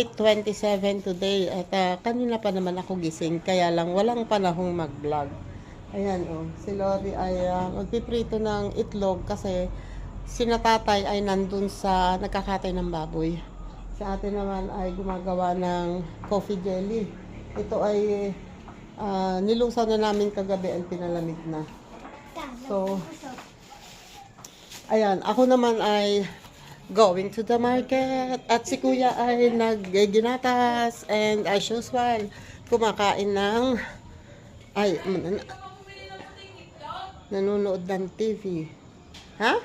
8:27 today at kanina pa naman ako gising kaya lang walang panahong mag-vlog. Ayan si Lori ay magpiprito ng itlog kasi sinatatay ay nandun sa nagkakatay ng baboy. Sa atin naman ay gumagawa ng coffee jelly. Ito ay nilusaw na namin kagabi at pinalamig na. So, ayan, ako naman ay going to the market at si kuya ay naggiginatas and as usual kumakain ng nanonood ng TV. Ha?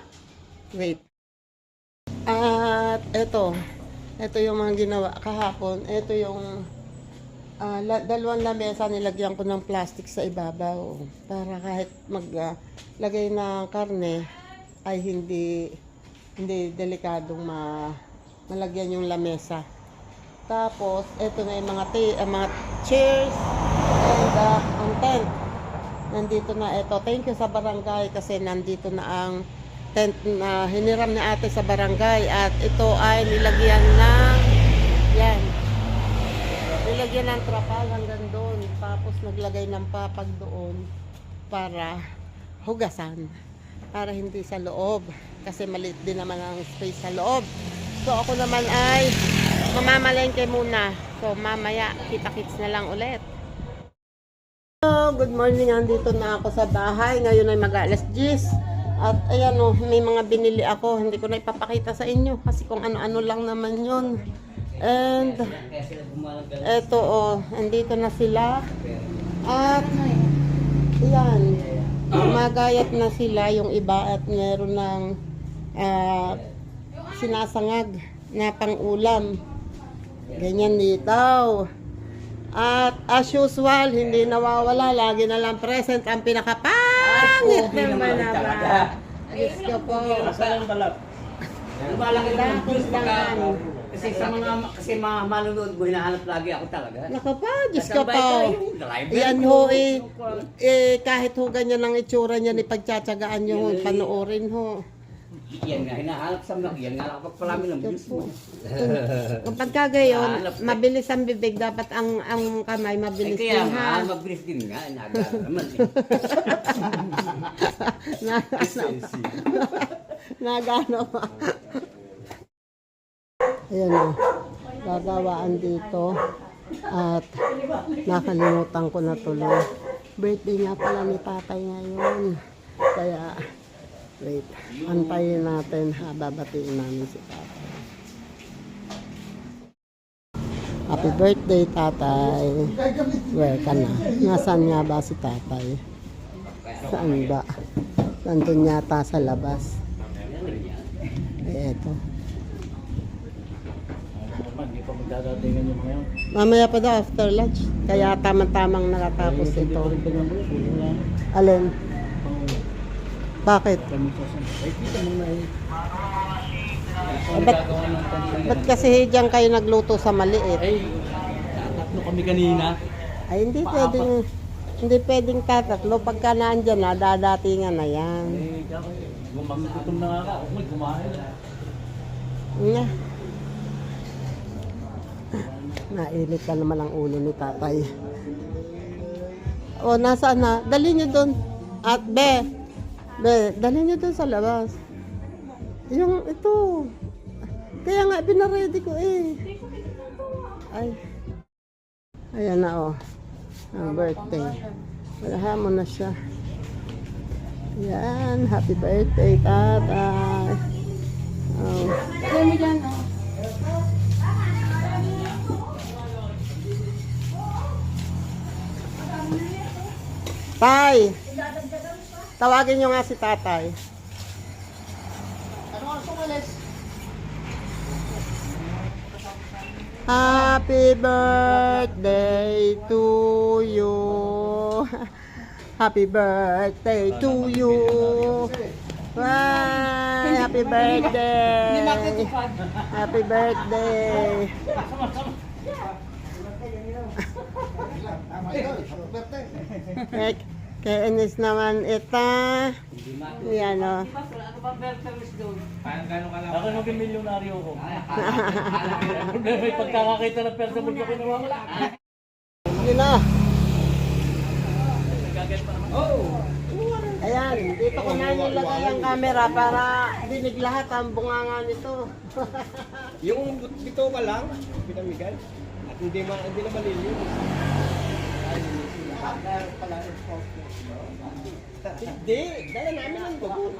Wait. At ito yung mga ginawa kahapon. Ito yung dalawang lamesa nilagyan ko ng plastic sa ibabaw para kahit maglagay ng karne ay hindi delikadong malagyan yung lamesa. Tapos, ito na yung mga chairs and ang tent. Nandito na ito. Thank you sa barangay kasi nandito na ang tent na hiniram ni ate sa barangay. At ito ay nilagyan ng trapal hanggang doon. Tapos, naglagay ng papag doon para hugasan. Para hindi sa loob. Kasi maliit din naman ang space sa loob. So ako naman ay mamamalengke muna. So mamaya kita-kits na lang ulit. Hello, good morning. Andito na ako sa bahay. Ngayon ay mag-alas 10. At ayan may mga binili ako. Hindi ko na ipapakita sa inyo kasi kung ano-ano lang naman yun. And eto andito na sila. At ayan, magayat na sila yung iba at meron ng sinasangag na pang-ulam. Ganyan dito. At as usual, hindi nawawala. Lagi na lang present ang pinakapangit ng manaba. Diyos ko po. Kasi mga manunood mo, hinahanap lagi ako talaga. Naka pa, Diyos ko po. Yan kahit ho ganyan ang itsura niya, ipagtsatsagaan nyo, panoorin ho. Yan nga, hinahanap sa mga, yan nga nakapagpalami ng views mo. Kapag kagayon, mabilis ang bibig, dapat ang kamay mabilis din ha. Kaya nga, mabilis din nga, nagara naman eh. Nagano pa. Ayan gagawaan dito at nakalimutan ko na tuloy. Birthday nga pala ni tatay ngayon. Kaya, wait, antayin natin babatiin namin si tatay. Happy birthday tatay. Where ka na? Nasaan nga ba si tatay? Saan ba? Nandun yata sa labas. Eto. Mamaya pa daw after lunch. Kaya tamang-tamang nakatapos ito. Alin? Bakit? Ba't kasi diyan kayo nagluto sa maliit? Ay, tatlo kami kanina. Ay, hindi pwedeng tatatlo. Pagka naandyan na, dadatingan na yan. Gumagutom na nga ako. May kumain. Nga. Nainit ka naman ang ulo ni tatay. O, nasaan na? Dali niyo doon. At dali niyo doon sa labas. Yung ito. Kaya nga, binaredy ko eh. Ay. Ayan na ang birthday. Wala mo na siya. Yan. Happy birthday, tatay. Kaya mo dyan, Tay! Tawagin nyo nga si tatay. Happy birthday to you. Happy birthday to you. Bye! Happy birthday. Happy birthday. Kay Ines naman ita. Yan o. Ano ba bell service doon? Parang gano'n ka lang. Ako naging milyonaryo ko. Problema yung pagkakakita ng persa mo ko nawawala. Yun na. Nagagay pa naman. Ayan, dito ko na nilagay ang camera para dinig lahat ang bunganga nito. Yung bito pa lang, pinamigay. At hindi na maliliw. Hindi, dala namin ang dugo.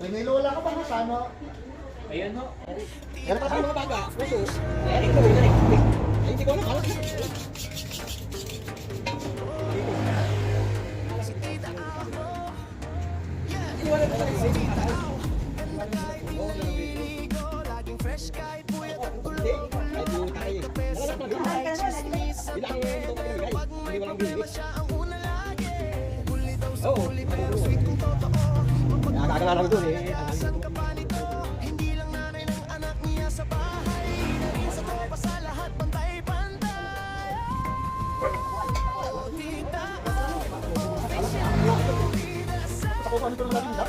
May lola ka ba kasama? Ayan ho. Pero kasi mga baga, puso. Ay, hindi ko alam. Oo. Nakakala lang doon eh. Ako kami ko lang da.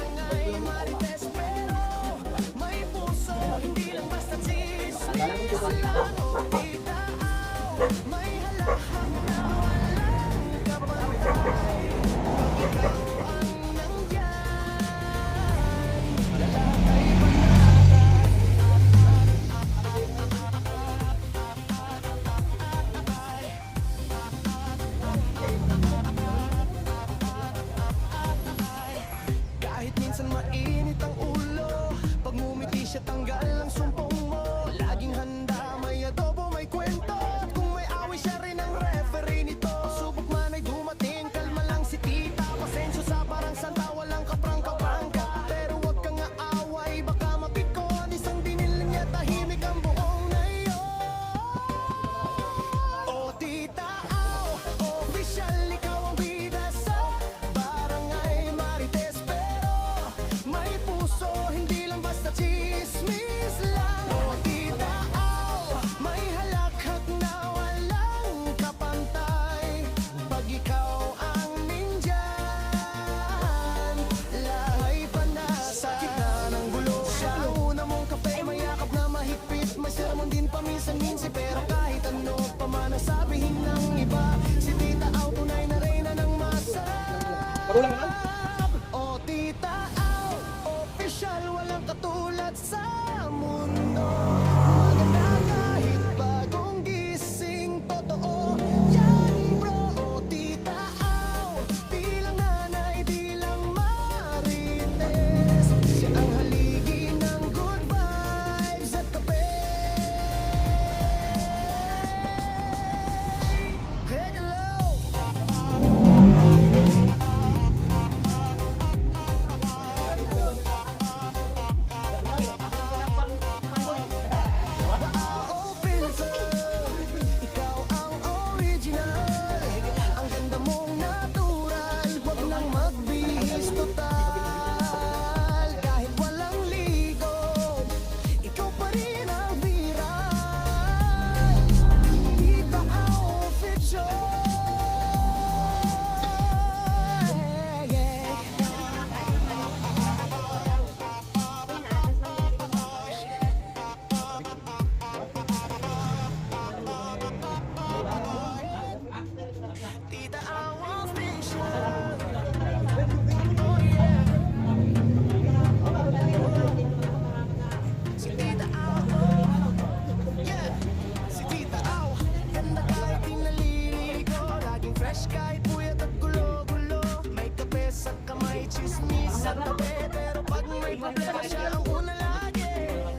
Kahit minsan mainit ang ulo, pag ngumiti siya tanggal ang sumpong mo. Laging handa, may adobo, may kwento. At kung may away siya rin ang referee nito. Subok man ay dumating, kalma lang si tita. Pasensyo sa parang santa, walang kaprangka-prangka. Pero wag kang aaway, baka mapikon. Isang dinil niya, tahimik ang buong na O tita, official, ikaw ang bida sa barangay Marites. Pero may puso, hindi lang basta chismis lang. O tita, may halakhak na walang kapantay. Pag ikaw ang nindyan, lahay panasa. Sa gitna ng gulo, siya ang una mong kape. Mayakap na mahigpit, may sermon din paminsan-minsan. Pero kahit ano pa man ang sabihin ng iba, si tita Au tunay na reyna ng masarap. Pagulang naman. O tita Au, official, walang katulad sa mundo. Maganda kahit bagong gising, totoo yan bro. O tita Au, di lang nanay, di lang marites. Siya ang haligi ng good vibes at kape. Hello! Ikaw ang original. Ang ganda mong natural. Huwag nang magbihis total. Kahit walang ligo, ikaw pa rin ang viral. Tita Au official. Tita Au official. Si Tita Au, yeah. Si Tita Au, ganda kahit di naliligo. Laging fresh kahit puyat at gulo-gulo. May kape sa kamay, chismis sa tabi. Pero pag may problema siya ang una lagi.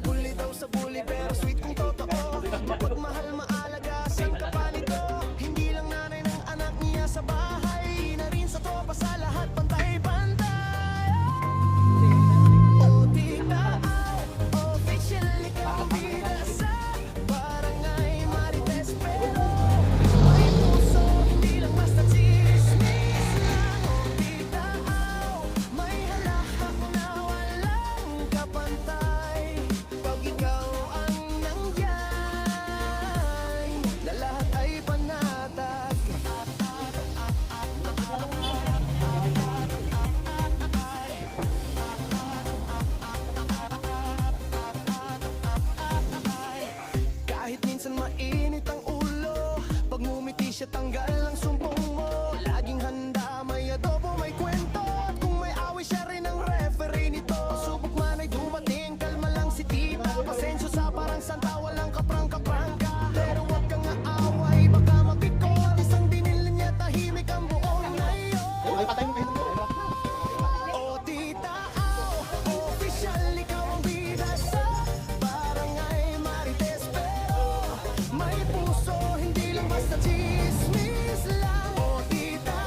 Bully daw sa bully pero sweet kung totoo. Mapagmahal, maalagasan ka pa nito. Hindi lang nanay ng anak niya sa bahay, na rin sa tropa, sa lahat pantay-pantay. O tita Au, official, ikaw ang bida sa barangay Marites. Pero may puso, hindi lang basta chismis. ang sumpong mo. Laging handa, may adobo, may kwento. At kung may away, siya rin ang referee nito. Subok man ay dumating, kalma lang si tita. Pasensyo sa parang santa, walang kaprang-kaprangka. Pero wag kang aaway, baka mapikot. Isang dinil niya, tahimik ang buong ngayon. Ay, patay mo kayo. O tita, official, ikaw ang bida sa barangay Marites. Pero may puso, hindi lang basta chismis lang. O tita,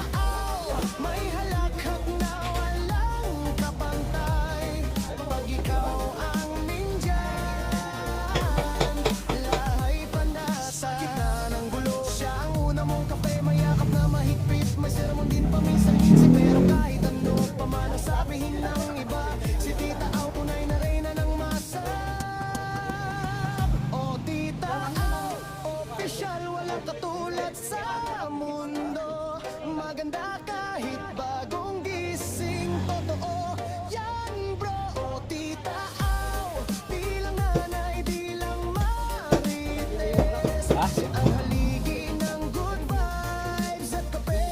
may halakhak na walang kapantay. Pag ikaw ang nindyan, lahay panda sa gitna ng gulo. Siya ang una mong kape, mayakap na mahigpit. May sermon din paminsan-minsan, pero kahit ano pa man ang sabihin ng iba, si tita Au tunay na reyna ng masarap. O tita Au, official, walang katulad sa mundo. Maganda kahit bagong gising, totoo yan bro. O tita Au, di lang nanay, di lang marites. Siya ang haligi ng good vibes at kape.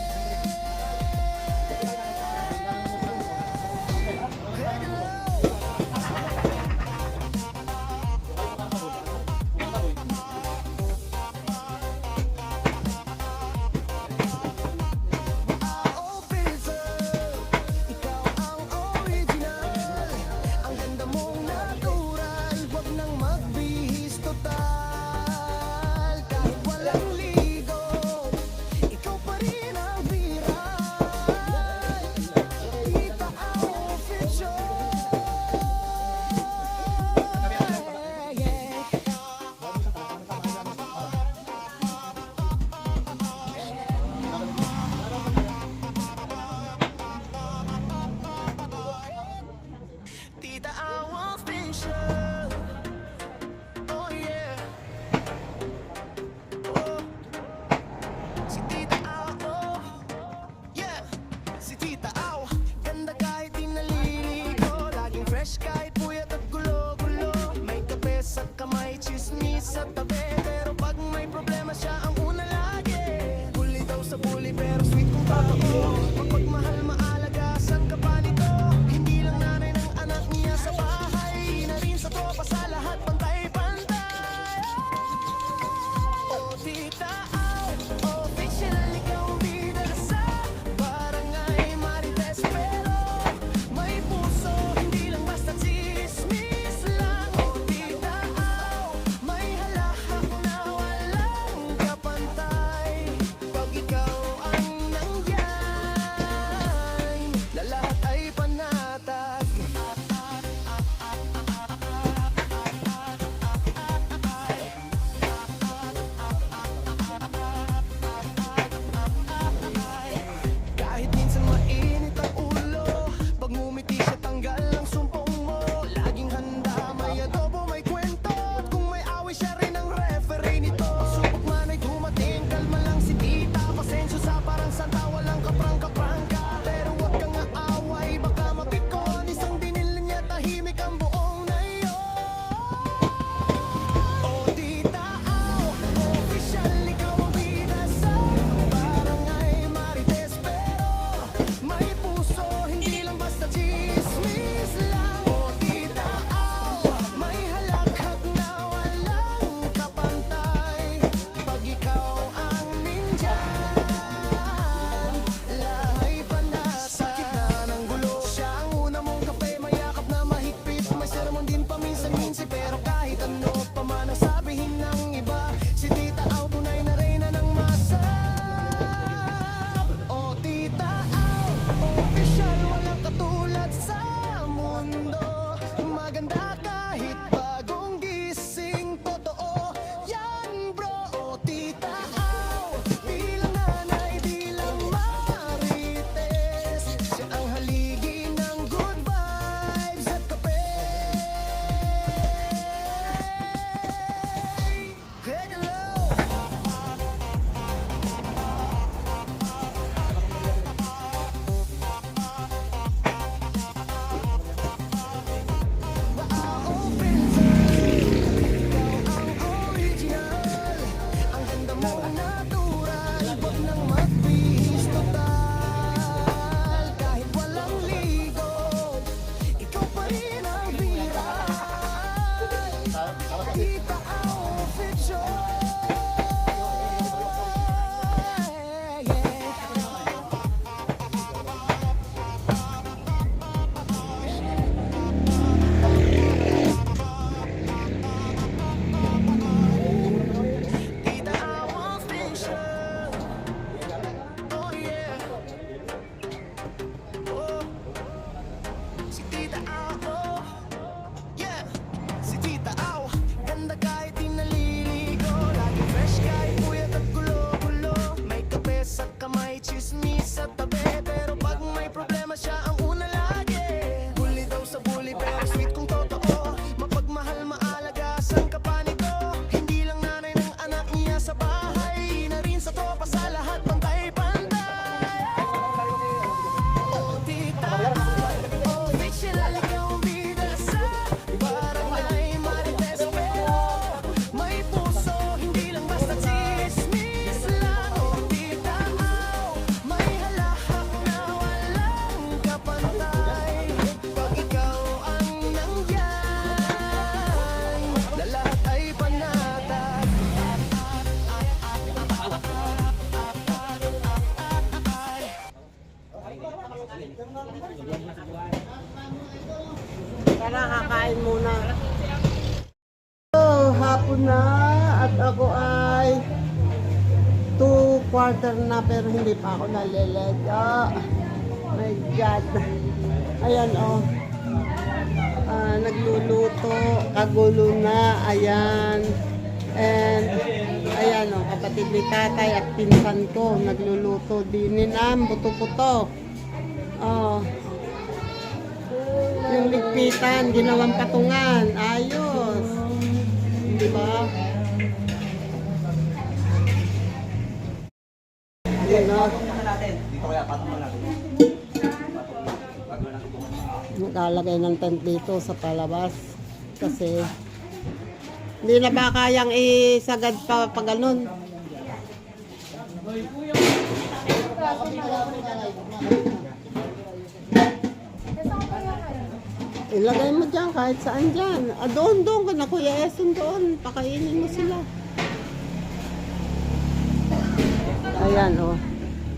Ikaw ang original. Ang ganda mong natural. Huwag nang magbihis total. Kahit walang ligo, ikaw pa rin ang viral. Tita Au official. Tita Au official. Oh yeah. Oh. Si Tita Au, oh. Yeah. Si Tita Au, ganda kahit di naliligo. Laging fresh kahit puyat at gulo-gulo. May kape sa kamay, chismis sa tabi. Pero pag may problema, siya ang una lagi. Bully daw sa bully, pero sweet kung totoo. Mapagmahal, maalagasan ka pa nito. Hindi lang nanay ng anak niya sa bahay, na rin sa tropa, sa lahat pantay-pantay. O tita Au, official, ikaw ang bida sa barangay Marites. Pero may puso, hindi lang basta chismis lang. O tita Au, may halahak na walang kapantay. Pag ikaw ang nandyan, Tara, kakain muna. Hapon na at ako ay 2/4 na pero hindi pa ako nalilego. My God. Ayan nagluluto, kagulo na, ayan. And ayan kapatid ni tatay at pinsan ko nagluluto din buto-buto. Yung ligpitan, ginawang patungan. Ayos. Di ba? Yun o. Nakalagay ng tent dito sa palabas. Kasi hindi na ba kayang isagad pa ganun? Ilagay mo dyan kahit saan dyan. Doon ka na Kuya Eson doon. Pakainin mo sila. Ayan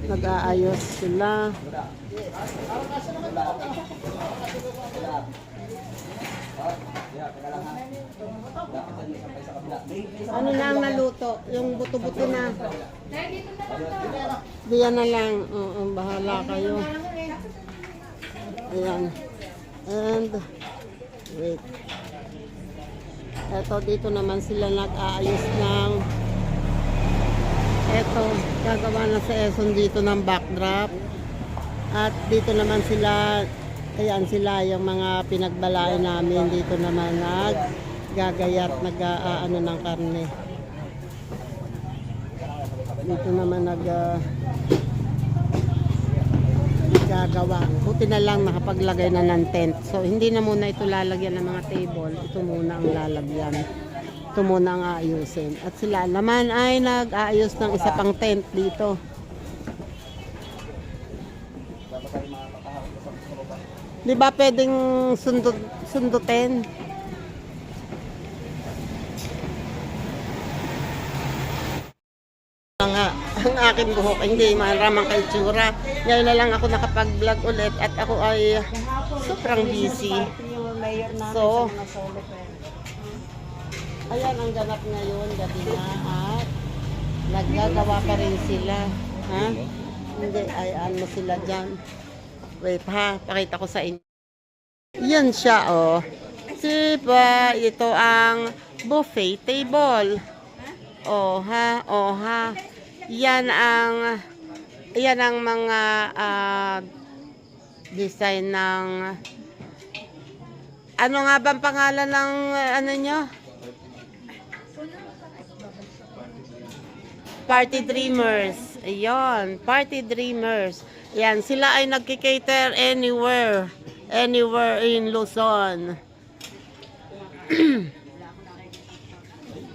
nag-aayos sila. Ano na ang naluto? Yung buto-buto na. Diyan na lang. Bahala kayo. Ayan. And wait. Eto dito naman sila nag-aayos ng gagawa na sa Eson dito ng backdrop. At dito naman sila, ayan sila yung mga pinagbalain namin. Dito naman naggagayat, nag-aano ng karne. Dito naman gagawa. Buti na lang nakapaglagay na ng tent. So hindi na muna ito lalagyan ng mga table. Ito muna ang lalagyan. Ito muna ang aayusin. At sila naman ay nag-aayos ng isa pang tent dito. Di ba pwedeng sundutin? Ang aking buhok hindi maramang kaitsura. Ngayon na lang ako nakapag-vlog ulit at ako ay sobrang busy. So, ayan ang ganap ngayon, gabi na at naggagawa pa rin sila. Ha? Hindi, ay ano sila dyan. Wait ha, pakita ko sa inyo. Yan siya Diba, ito ang buffet table. Yan ang mga design ng ano nga bang pangalan ng ano nyo? Party Dreamers. Ayun, Party Dreamers. Yan, sila ay nagki-cater anywhere in Luzon.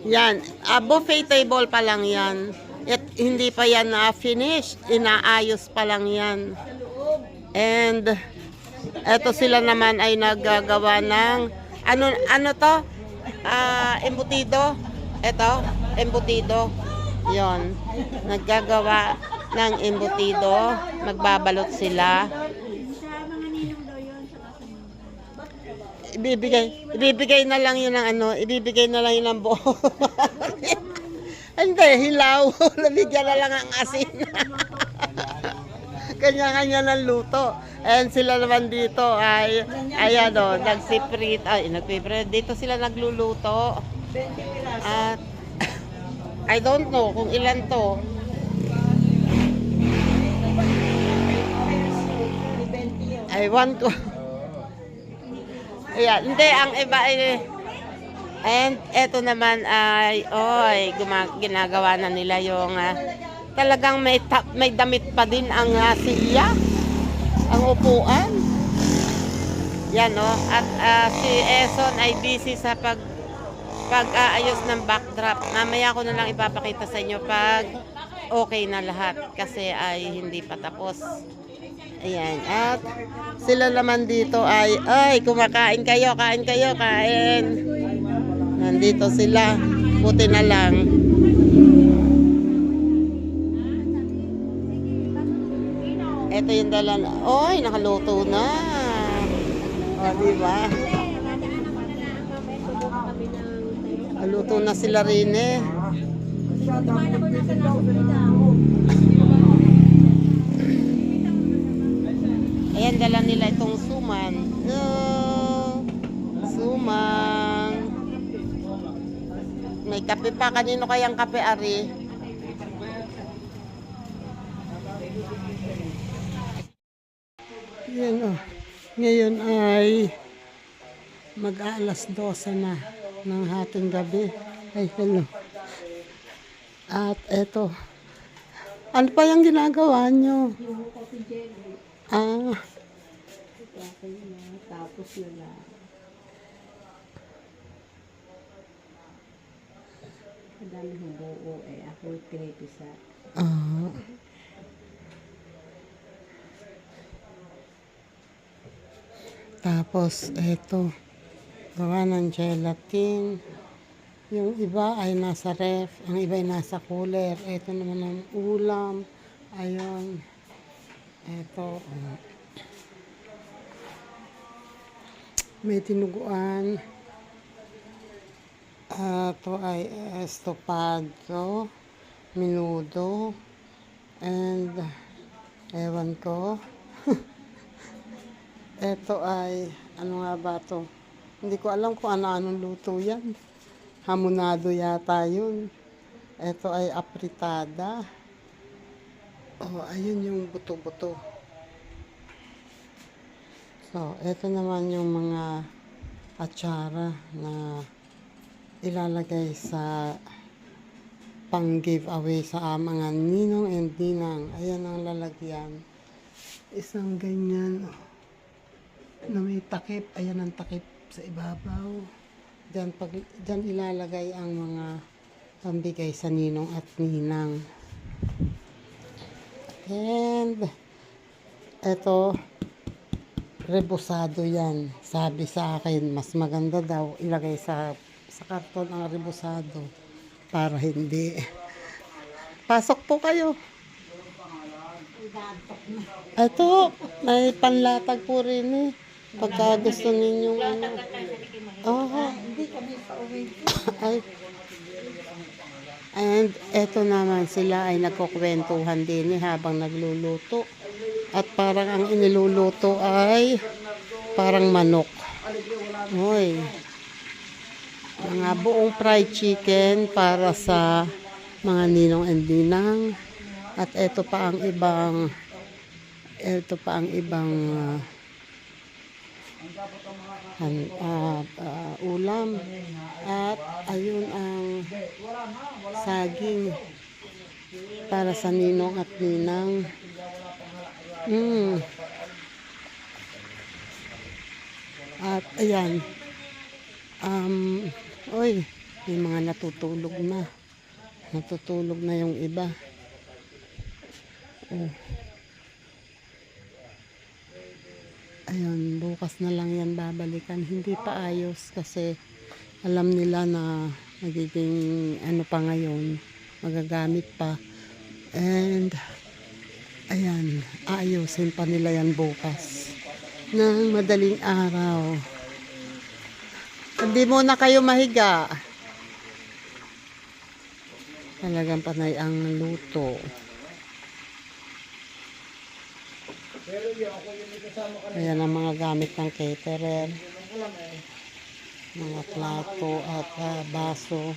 Yan, buffet table pa lang yan. At hindi pa yan na-finish, inaayos pa lang yan. And eto sila naman ay naggagawa ng ano to? Embutido. Eto, embutido. Yon, naggagawa ng embutido, magbabalot sila. Ibibigay na lang yun ng ibibigay na lang yun ng buo. Hindi, hilaw. Nabigyan na lang ang asin. Kanya-kanya ng luto. And sila naman dito ay, ayan nagsiprit. Dito sila nagluluto. At, I don't know kung ilan to. I want ko. Ayan, hindi, ang iba ay, and eto naman ay, ginagawa na nila yung, talagang may damit pa din ang silya, ang upuan. Yan at si Eson ay busy sa pag-aayos ng backdrop. Mamaya ko na lang ipapakita sa inyo pag okay na lahat kasi ay hindi pa tapos. Ayan. At sila naman dito ay kumakain kayo, kain. Nandito sila. Buti na lang. Ito yung dala na. Oy, nakaluto na. O, diba? Naluto na sila rin eh. Ayan, dala nila itong suman. Suman. May kape pa. Kanino kayang kape, Ari? Yan oh. Ngayon ay mag-aalas 12 na ng hating gabi. Ay, hello. At eto. Ano pa yung ginagawa nyo? Yung coffee jelly. Ah, Tapos na lang. Ang dami ng buo eh. Ako yung pinipisa. ah. Tapos, eto. Gawa ng gelatin. Yung iba ay nasa ref. Ang iba ay nasa cooler. Eto naman ang ulam. Ayun. Eto. May tinuguan. Ito ay estopado, minudo, and ewan ko. Ito ay, ano nga ba to? Hindi ko alam kung ano-anong luto yan. Hamonado yata yun. Ito ay apritada. Oh, ayun yung buto-buto. So, ito naman yung mga atsara na ilalagay sa pang giveaway sa mga ninong and ninang. Ayan ang lalagyan. Isang ganyan na may takip. Ayan ang takip sa ibabaw. Diyan ilalagay ang mga pambigay sa ninong at ninang. And eto, rebusado yan. Sabi sa akin, mas maganda daw ilagay sa karton ang rebusado para hindi. Pasok po kayo. Ito, may panlatag po rin eh. Pagka gusto ninyong ano. Hindi kami pa uwi. And eto naman sila ay nagkukwentuhan din eh, habang nagluluto. At parang ang iniluluto ay parang manok. Hoy. Mga buong fried chicken para sa mga ninong and ninang. At ito pa ang ibang ulam. At ayun ang saging para sa ninong at ninang. At ayan. Oy, may mga natutulog na. Natutulog na yung iba. Ayun, bukas na lang yan babalikan. Hindi pa ayos kasi alam nila na magiging ano pa ngayon, magagamit pa. And ayan, ayusin pa nila yan bukas ng madaling araw. Hindi muna kayo mahiga. Talagang panay ang luto. Ayan ang mga gamit ng caterer. Mga plato at baso.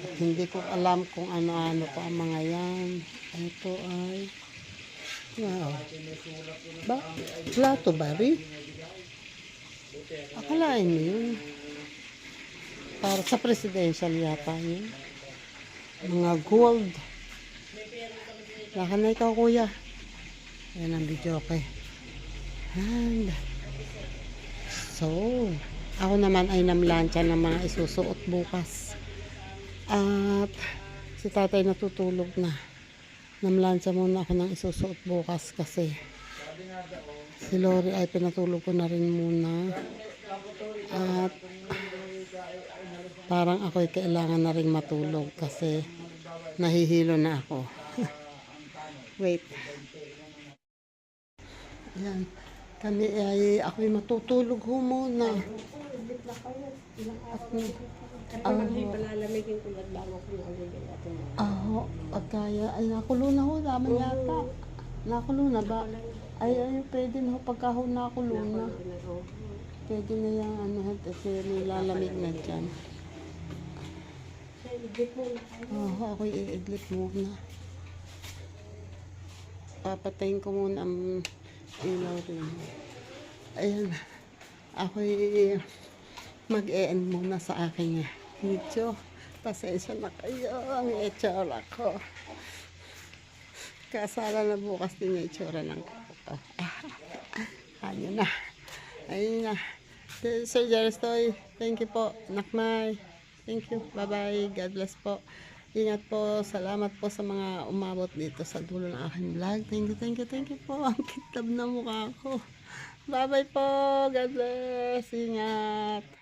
At hindi ko alam kung ano-ano pa ang mga yan. Ito ay wow. Plato ba rin? Akalain mo yun. Para sa presidential yata yun. Mga gold. Lakan na ikaw, kuya. Ayan ang video ko. And so, ako naman ay namlansya ng mga isusuot bukas. At si tatay natutulog na. Namlansya muna ako ng isusuot bukas kasi si Lori ay pinatulog ko na rin muna. At parang ako'y kailangan na rin matulog kasi nahihilo na ako. Wait. Ayan. Kami ay, ako'y matutulog ho muna. Hindi palalamigin ko lang bago ko nalagay atin. Pagkaya, ay nakulo na ho, naman yata. Nakulo na ba? Ay, pwede na ho, pagka ho nakulo na. Pwede na yung ano, kasi nilalamig na dyan. Ako'y i-idlip muna. Papatayin ko muna ang ilaw rin. Ayan. Ako'y mag-e-end muna sa aking video. Pasensya na kayo ang itsura ko. Kasala na bukas din yung itsura ng ko. Ayun na. Ayun na. Sir Jerestoy, thank you po. Nakmay. Thank you. Bye-bye. God bless po. Ingat po. Salamat po sa mga umabot dito sa dulo ng aking vlog. Thank you po. Ang kitab na mukha ko. Bye-bye po. God bless. Ingat.